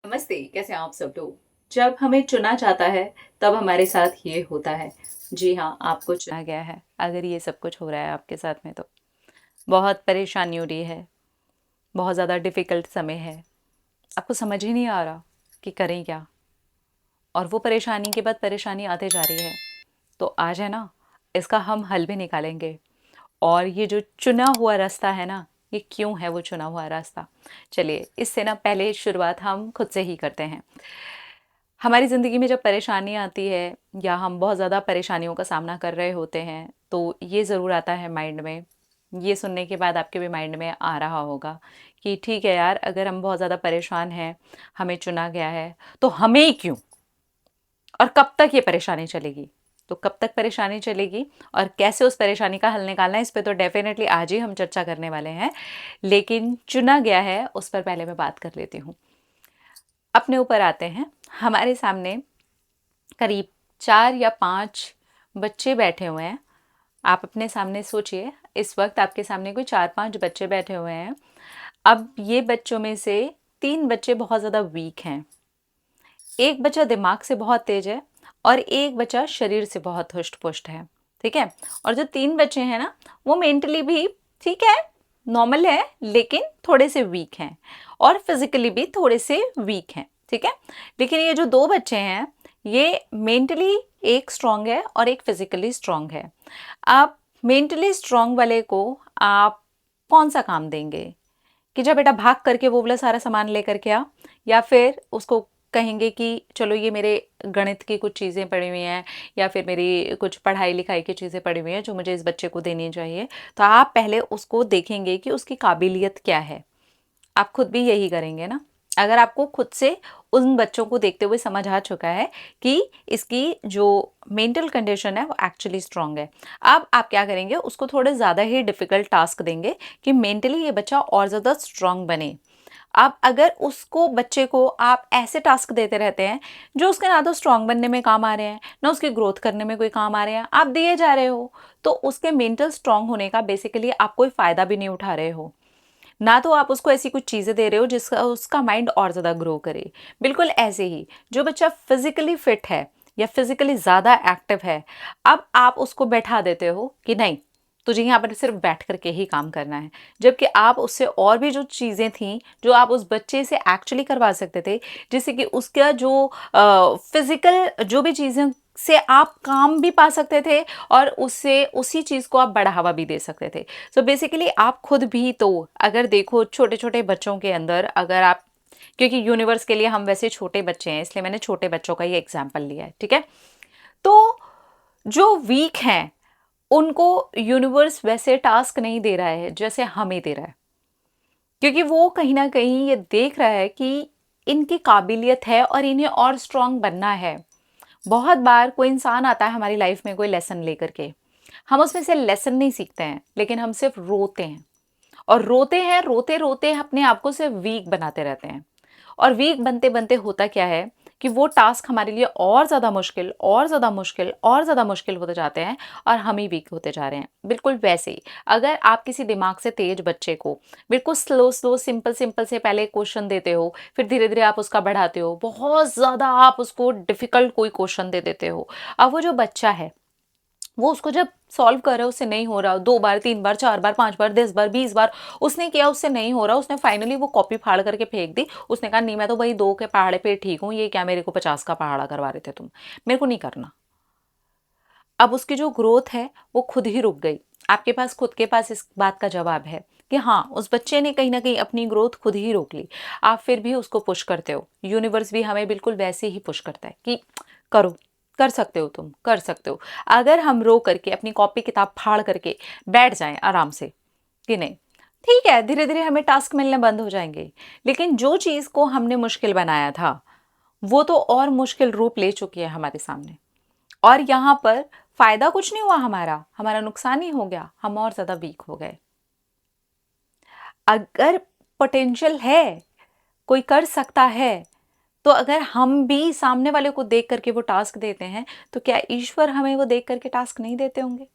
नमस्ते, कैसे हैं आप सब लोग। जब हमें चुना जाता है तब हमारे साथ ये होता है। जी हाँ, आपको चुना गया है। अगर ये सब कुछ हो रहा है आपके साथ में तो बहुत परेशानी हो रही है, बहुत ज़्यादा डिफ़िकल्ट समय है। आपको समझ ही नहीं आ रहा कि करें क्या, और वो परेशानी के बाद परेशानी आते जा रही है। तो आज है ना, इसका हम हल भी निकालेंगे। और ये जो चुना हुआ रास्ता है ना, ये क्यों है वो चुना हुआ रास्ता। चलिए, इससे ना पहले शुरुआत हम खुद से ही करते हैं। हमारी ज़िंदगी में जब परेशानी आती है या हम बहुत ज़्यादा परेशानियों का सामना कर रहे होते हैं, तो ये ज़रूर आता है माइंड में। ये सुनने के बाद आपके भी माइंड में आ रहा होगा कि ठीक है यार, अगर हम बहुत ज़्यादा परेशान हैं, हमें चुना गया है, तो हमें ही क्यों, और कब तक ये परेशानी चलेगी। तो कब तक परेशानी चलेगी और कैसे उस परेशानी का हल निकालना है, इस पे तो डेफिनेटली आज ही हम चर्चा करने वाले हैं। लेकिन चुना गया है उस पर पहले मैं बात कर लेती हूँ। अपने ऊपर आते हैं। हमारे सामने करीब 4 या 5 बच्चे बैठे हुए हैं। आप अपने सामने सोचिए, इस वक़्त आपके सामने कोई 4-5 बच्चे बैठे हुए हैं। अब ये बच्चों में से 3 बच्चे बहुत ज़्यादा वीक हैं। एक बच्चा दिमाग से बहुत तेज़ है और एक बच्चा शरीर से बहुत हुष्ट-पुष्ट है, ठीक है? और जो 3 बच्चे हैं ना, वो मेंटली भी ठीक है, नॉर्मल है, लेकिन थोड़े से वीक हैं और फिज़िकली भी थोड़े से वीक हैं, ठीक है? लेकिन ये जो 2 बच्चे हैं, ये मेंटली एक स्ट्रॉन्ग है और एक फिज़िकली स्ट्रॉन्ग है। आप मेंटली स्ट्रॉन्ग वाले को आप कौन-सा काम देंगे? कि जा बेटा भाग करके वो वाला सारा सामान लेकर के आ, या फिर उसको कहेंगे कि चलो ये मेरे गणित की कुछ चीज़ें पड़ी हुई हैं या फिर मेरी कुछ पढ़ाई लिखाई की चीज़ें पड़ी हुई हैं जो मुझे इस बच्चे को देनी चाहिए। तो आप पहले उसको देखेंगे कि उसकी काबिलियत क्या है। आप खुद भी यही करेंगे ना। अगर आपको खुद से उन बच्चों को देखते हुए समझ आ चुका है कि इसकी जो मेंटल कंडीशन है वो एक्चुअली स्ट्रांग है, अब आप क्या करेंगे, उसको थोड़े ज़्यादा ही डिफ़िकल्ट टास्क देंगे कि मेंटली ये बच्चा और ज़्यादा स्ट्रांग बने। अब अगर उसको बच्चे को आप ऐसे टास्क देते रहते हैं जो उसके ना तो स्ट्रांग बनने में काम आ रहे हैं, ना उसकी ग्रोथ करने में कोई काम आ रहे हैं, आप दिए जा रहे हो, तो उसके मेंटल स्ट्रांग होने का बेसिकली आप कोई फ़ायदा भी नहीं उठा रहे हो। ना तो आप उसको ऐसी कुछ चीज़ें दे रहे हो जिसका उसका माइंड और ज़्यादा ग्रो करे। बिल्कुल ऐसे ही जो बच्चा फिज़िकली फिट है या फिज़िकली ज़्यादा एक्टिव है, अब आप उसको बैठा देते हो कि नहीं, तुझे यहाँ पर सिर्फ बैठ कर के ही काम करना है। जबकि आप उससे और भी जो चीज़ें थीं, जो आप उस बच्चे से एक्चुअली करवा सकते थे, जिससे कि उसका जो फिज़िकल जो भी चीज़ें से आप काम भी पा सकते थे और उससे उसी चीज़ को आप बढ़ावा भी दे सकते थे। सो बेसिकली आप खुद भी तो अगर देखो छोटे-छोटे बच्चों के अंदर अगर आप, क्योंकि यूनिवर्स के लिए हम वैसे छोटे बच्चे हैं इसलिए मैंने छोटे बच्चों का ही एग्जांपल लिया है, ठीक है? तो जो वीक हैं उनको यूनिवर्स वैसे टास्क नहीं दे रहा है जैसे हमें दे रहा है। क्योंकि वो कहीं न कहीं ये देख रहा है कि इनकी काबिलियत है और इन्हें और स्ट्रॉन्ग बनना है। बहुत बार कोई इंसान आता है हमारी लाइफ में कोई लेसन लेकर के, हम उसमें से लेसन नहीं सीखते हैं, लेकिन हम सिर्फ रोते हैं। और रोते हैं, रोते-रोते अपने आप को सिर्फ वीक बनाते रहते हैं। और वीक बनते-बनते होता क्या है कि वो टास्क हमारे लिए और ज़्यादा मुश्किल, और ज़्यादा मुश्किल, और ज़्यादा मुश्किल होते जाते हैं और हम ही वीक होते जा रहे हैं। बिल्कुल वैसे ही, अगर आप किसी दिमाग से तेज बच्चे को बिल्कुल स्लो-स्लो, सिंपल-सिंपल से पहले क्वेश्चन देते हो, फिर धीरे-धीरे आप उसका बढ़ाते हो, बहुत ज़्यादा आप उसको डिफ़िकल्ट कोई क्वेश्चन दे देते हो। अब वो जो बच्चा है वो उसको जब सॉल्व कर रहा है उससे नहीं हो रहा, 2 बार, 3 बार, 4 बार, 5 बार, 10 बार, 20 बार उसने किया, उससे नहीं हो रहा, उसने फाइनली वो कॉपी फाड़ करके फेंक दी। उसने कहा नहीं, मैं तो भाई 2 के पहाड़े पे ठीक हूँ, ये क्या मेरे को 50 का पहाड़ा करवा रहे थे तुम, मेरे को नहीं करना। अब उसकी जो ग्रोथ है वो खुद ही रुक गई। आपके पास खुद के पास इस बात का जवाब है कि हाँ, उस बच्चे ने कहीं न कहीं अपनी ग्रोथ खुद ही रोक ली। आप फिर भी उसको पुश करते हो। यूनिवर्स भी हमें बिल्कुल वैसे ही पुश करता है कि करो, कर सकते हो तुम, कर सकते हो। अगर हम रो करके अपनी कॉपी किताब फाड़ करके बैठ जाएँ आराम से कि नहीं, ठीक है, धीरे-धीरे हमें टास्क मिलने बंद हो जाएँगे। लेकिन जो चीज़ को हमने मुश्किल बनाया था, वो तो और मुश्किल रूप ले चुकी है हमारे सामने। और यहाँ पर फ़ायदा कुछ नहीं हुआ हमारा, हमारा नुकसान ही हो गया, हम और ज़्यादा वीक हो गए। अगर पोटेंशियल है, कोई कर सकता है, तो अगर हम भी सामने वाले को देख कर के वो टास्क देते हैं, तो क्या ईश्वर हमें वो देख कर के टास्क नहीं देते होंगे?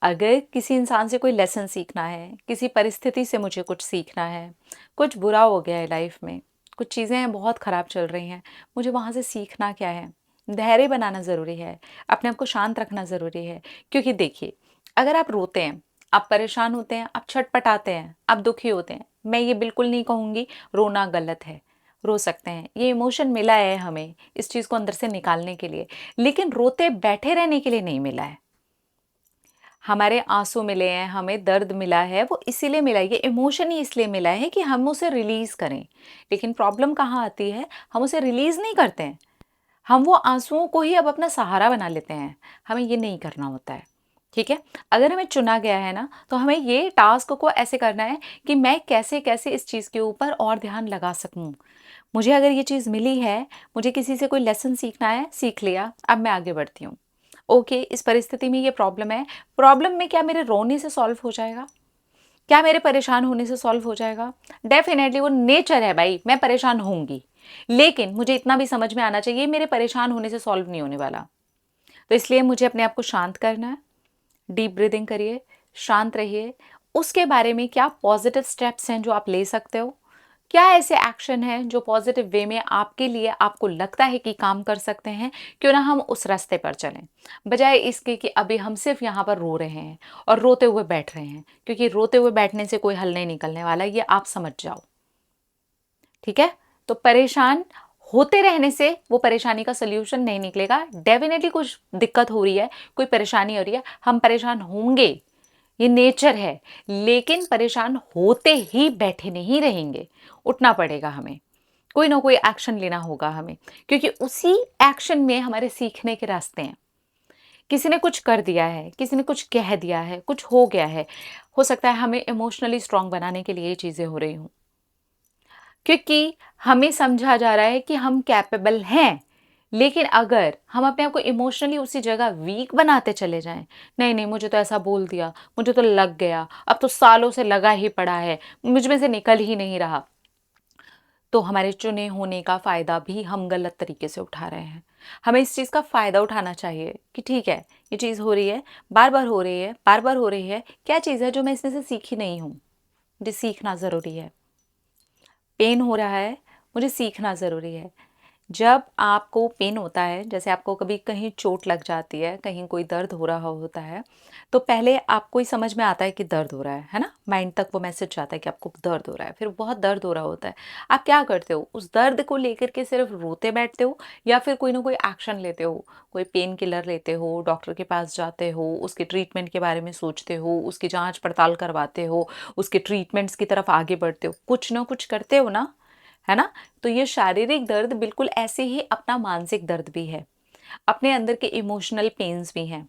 अगर किसी इंसान से कोई लेसन सीखना है, किसी परिस्थिति से मुझे कुछ सीखना है, कुछ बुरा हो गया है लाइफ में, कुछ चीज़ें हैं बहुत ख़राब चल रही हैं, मुझे वहाँ से सीखना क्या है? धैर्य बनाना ज़रूरी है, अपने आप को शांत रखना ज़रूरी है। क्योंकि देखिए, अगर आप रोते हैं, आप परेशान होते हैं, आप छटपटाते हैं, आप दुखी होते हैं, मैं ये बिल्कुल नहीं कहूँगी रोना गलत है, रो सकते हैं, ये इमोशन मिला है हमें इस चीज़ को अंदर से निकालने के लिए, लेकिन रोते बैठे रहने के लिए नहीं मिला है। हमारे आँसू मिले हैं, हमें दर्द मिला है, वो इसीलिए मिला है, ये इमोशन ही इसलिए मिला है कि हम उसे रिलीज़ करें। लेकिन प्रॉब्लम कहाँ आती है, हम उसे रिलीज़ नहीं करते हैं। हम वो आँसुओं को ही अब अपना सहारा बना लेते हैं। हमें ये नहीं करना होता है, ठीक है? अगर हमें चुना गया है ना, तो हमें ये टास्क को ऐसे करना है कि मैं कैसे-कैसे इस चीज़ के ऊपर और ध्यान लगा सकूँ। मुझे अगर ये चीज़ मिली है, मुझे किसी से कोई लेसन सीखना है, सीख लिया, अब मैं आगे बढ़ती हूँ। ओके, इस परिस्थिति में ये प्रॉब्लम है, प्रॉब्लम में क्या मेरे रोने से सॉल्व हो जाएगा? क्या मेरे परेशान होने से सॉल्व हो जाएगा? डेफ़िनेटली वो नेचर है भाई, मैं परेशान होऊँगी। लेकिन मुझे इतना भी समझ में आना चाहिए मेरे परेशान होने से सॉल्व नहीं होने वाला। तो इसलिए मुझे अपने आप को शांत करना है, डीप ब्रीथिंग करिए, शांत रहिए। उसके बारे में क्या पॉज़िटिव स्टेप्स हैं जो आप ले सकते हो? क्या ऐसे एक्शन हैं जो पॉजिटिव वे में आपके लिए आपको लगता है कि काम कर सकते हैं? क्यों ना हम उस रास्ते पर चलें, बजाय इसके कि अभी हम सिर्फ यहाँ पर रो रहे हैं और रोते हुए बैठ रहे हैं, क्योंकि रोते हुए बैठने से कोई हल नहीं निकलने वाला, ये आप समझ जाओ, ठीक है? तो परेशान होते रहने से वो परेशानी का सल्यूशन नहीं निकलेगा। डेफिनेटली कुछ दिक्कत हो रही है, कोई परेशानी हो रही है, हम परेशान होंगे, ये नेचर है, लेकिन परेशान होते ही बैठे नहीं रहेंगे, उठना पड़ेगा हमें, कोई ना कोई एक्शन लेना होगा हमें, क्योंकि उसी एक्शन में हमारे सीखने के रास्ते हैं। किसी ने कुछ कर दिया है, किसी ने कुछ कह दिया है, कुछ हो गया है, हो सकता है हमें इमोशनली स्ट्रांग बनाने के लिए ये चीज़ें हो रही हों, क्योंकि हमें समझा जा रहा है कि हम कैपेबल हैं। लेकिन अगर हम अपने आप को इमोशनली उसी जगह वीक बनाते चले जाएं, नहीं नहीं मुझे तो ऐसा बोल दिया, मुझे तो लग गया, अब तो सालों से लगा ही पड़ा है, मुझ में से निकल ही नहीं रहा, तो हमारे चुने होने का फ़ायदा भी हम गलत तरीके से उठा रहे हैं। हमें इस चीज़ का फ़ायदा उठाना चाहिए कि ठीक है, ये चीज़ हो रही है, बार बार हो रही है, बार बार हो रही है, क्या चीज़ है जो मैं इसमें से सीखी नहीं हूँ? मुझे सीखना ज़रूरी है। पेन हो रहा है, मुझे सीखना ज़रूरी है। जब आपको पेन होता है, जैसे आपको कभी कहीं चोट लग जाती है, कहीं कोई दर्द हो रहा होता है, तो पहले आपको ही समझ में आता है कि दर्द हो रहा है ना? माइंड तक वो मैसेज जाता है कि आपको दर्द हो रहा है, फिर बहुत दर्द हो रहा होता है। आप क्या करते हो? उस दर्द को लेकर के सिर्फ रोते बैठते हो या फिर कोई ना कोई एक्शन लेते हो? कोई पेन किलर लेते हो, डॉक्टर के पास जाते हो, उसके ट्रीटमेंट के बारे में सोचते हो, उसकी जाँच-पड़ताल करवाते हो, उसके ट्रीटमेंट्स की तरफ आगे बढ़ते हो, कुछ ना कुछ करते हो ना? है ना? तो ये शारीरिक दर्द बिल्कुल ऐसे ही अपना मानसिक दर्द भी है। अपने अंदर के इमोशनल पेन्स भी हैं।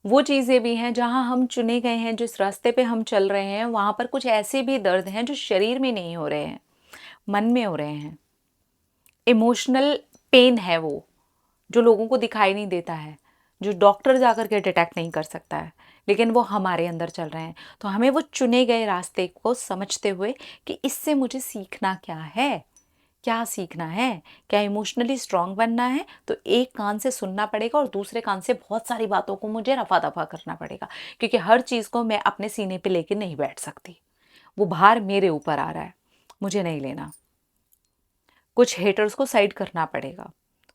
वो चीज़ें भी हैं जहाँ हम चुने गए हैं, जिस रास्ते पे हम चल रहे हैं, वहाँ पर कुछ ऐसे भी दर्द हैं जो शरीर में नहीं हो रहे हैं, मन में हो रहे हैं। इमोशनल पेन है वो, जो लोगों को दिखाई नहीं देता है, जो डॉक्टर जाकर के डिटेक्ट नहीं कर सकता है, लेकिन वो हमारे अंदर चल रहे हैं। तो हमें वो चुने गए रास्ते को समझते हुए कि इससे मुझे सीखना क्या है? क्या सीखना है? क्या इमोशनली स्ट्रांग बनना है? तो एक कान से सुनना पड़ेगा और दूसरे कान से बहुत सारी बातों को मुझे रफ़ा-दफ़ा करना पड़ेगा, क्योंकि हर चीज़ को मैं अपने सीने पे लेके नहीं बैठ सकती। वो भार मेरे ऊपर आ रहा है, मुझे नहीं लेना। कुछ हेटर्स को साइड करना पड़ेगा,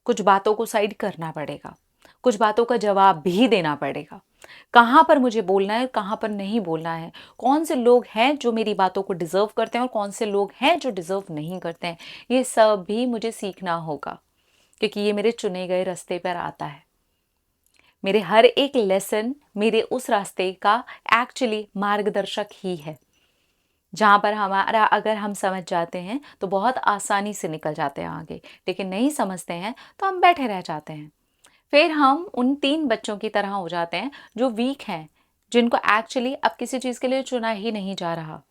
कुछ बातों को साइड करना पड़ेगा, कुछ बातों का जवाब भी देना पड़ेगा। कहाँ पर मुझे बोलना है, कहाँ पर नहीं बोलना है, कौन से लोग हैं जो मेरी बातों को डिज़र्व करते हैं और कौन से लोग हैं जो डिज़र्व नहीं करते हैं, ये सब भी मुझे सीखना होगा, क्योंकि ये मेरे चुने गए रास्ते पर आता है। मेरे हर एक लेसन मेरे उस रास्ते का एक्चुअली मार्गदर्शक ही है, जहाँ पर हमारा अगर हम समझ जाते हैं तो बहुत आसानी से निकल जाते हैं आगे, लेकिन नहीं समझते हैं तो हम बैठे रह जाते हैं। फिर हम उन 3 बच्चों की तरह हो जाते हैं जो वीक हैं, जिनको एक्चुअली अब किसी चीज़ के लिए चुना ही नहीं जा रहा,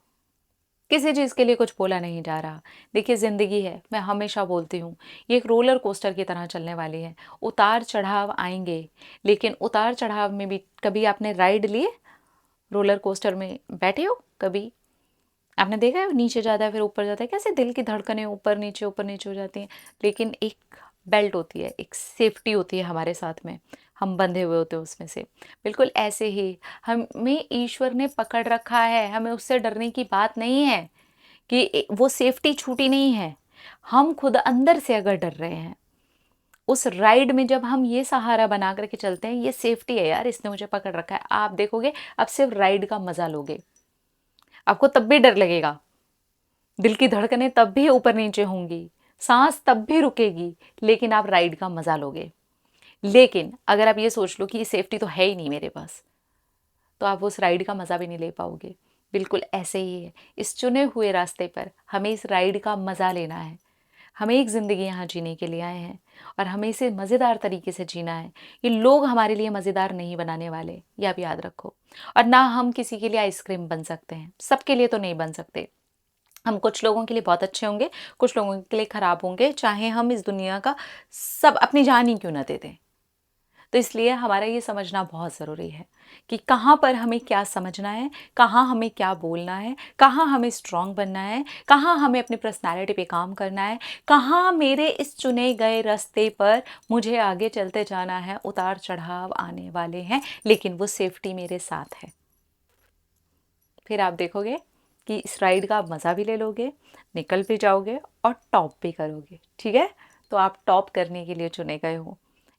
किसी चीज़ के लिए कुछ बोला नहीं जा रहा। देखिए ज़िंदगी है, मैं हमेशा बोलती हूँ, ये एक रोलर कोस्टर की तरह चलने वाली है। उतार-चढ़ाव आएँगे, लेकिन उतार-चढ़ाव में भी कभी आपने राइड लिए? रोलर कोस्टर में बैठे हो कभी? आपने देखा है नीचे जाता है फिर ऊपर जाता है, कैसे दिल की धड़कनें ऊपर नीचे हो जाती हैं। लेकिन एक बेल्ट होती है, एक सेफ्टी होती है हमारे साथ में, हम बंधे हुए होते हैं उसमें से। बिल्कुल ऐसे ही हमें ईश्वर ने पकड़ रखा है, हमें उससे डरने की बात नहीं है कि वो सेफ्टी छूटी नहीं है। हम खुद अंदर से अगर डर रहे हैं, उस राइड में जब हम ये सहारा बना करके चलते हैं, ये सेफ्टी है यार, इसने मुझे पकड़ रखा है, आप देखोगे आप सिर्फ राइड का मजा लोगे। आपको तब भी डर लगेगा, दिल की धड़कनें तब भी ऊपर नीचे होंगी, सांस तब भी रुकेगी, लेकिन आप राइड का मजा लोगे। लेकिन अगर आप ये सोच लो कि ये सेफ्टी तो है ही नहीं मेरे पास, तो आप उस राइड का मज़ा भी नहीं ले पाओगे। बिल्कुल ऐसे ही है, इस चुने हुए रास्ते पर हमें इस राइड का मज़ा लेना है। हमें एक ज़िंदगी यहाँ जीने के लिए आए हैं और हमें इसे मज़ेदार तरीके से जीना है। ये लोग हमारे लिए मज़ेदार नहीं बनाने वाले, ये आप याद रखो। और ना हम किसी के लिए आइसक्रीम बन सकते हैं, सबके लिए तो नहीं बन सकते। हम कुछ लोगों के लिए बहुत अच्छे होंगे, कुछ लोगों के लिए ख़राब होंगे, चाहे हम इस दुनिया का सब अपनी जान ही क्यों ना दे दें। तो इसलिए हमारा ये समझना बहुत ज़रूरी है कि कहाँ पर हमें क्या समझना है, कहाँ हमें क्या बोलना है, कहाँ हमें स्ट्रॉन्ग बनना है, कहाँ हमें अपनी पर्सनैलिटी पे काम करना है, कहाँ मेरे इस चुने गए रास्ते पर मुझे आगे चलते जाना है। उतार चढ़ाव आने वाले हैं, लेकिन वो सेफ्टी मेरे साथ है। फिर आप देखोगे कि इस राइड का आप मज़ा भी ले लोगे, निकल भी जाओगे और टॉप भी करोगे। ठीक है, तो आप टॉप करने के लिए चुने गए हो,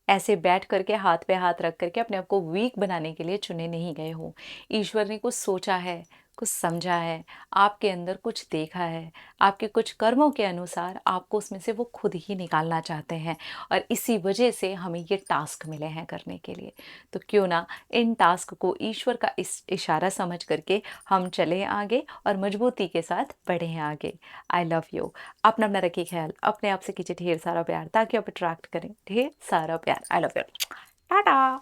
ऐसे बैठ करके हाथ पे हाथ रख करके अपने आप को वीक बनाने के लिए चुने नहीं गए हो। ईश्वर ने कुछ सोचा है, कुछ समझा है, आपके अंदर कुछ देखा है, आपके कुछ कर्मों के अनुसार आपको उसमें से वो खुद ही निकालना चाहते हैं, और इसी वजह से हमें ये टास्क मिले हैं करने के लिए। तो क्यों ना इन टास्क को ईश्वर का इस इशारा समझ करके हम चलें आगे और मजबूती के साथ बढ़ें आगे। आई लव यू। अपना अपना रखिए ख्याल, अपने आप से कीजिए ढेर सारा प्यार, ताकि आप अट्रैक्ट करें ढेर सारा प्यार। I love you. टाटा।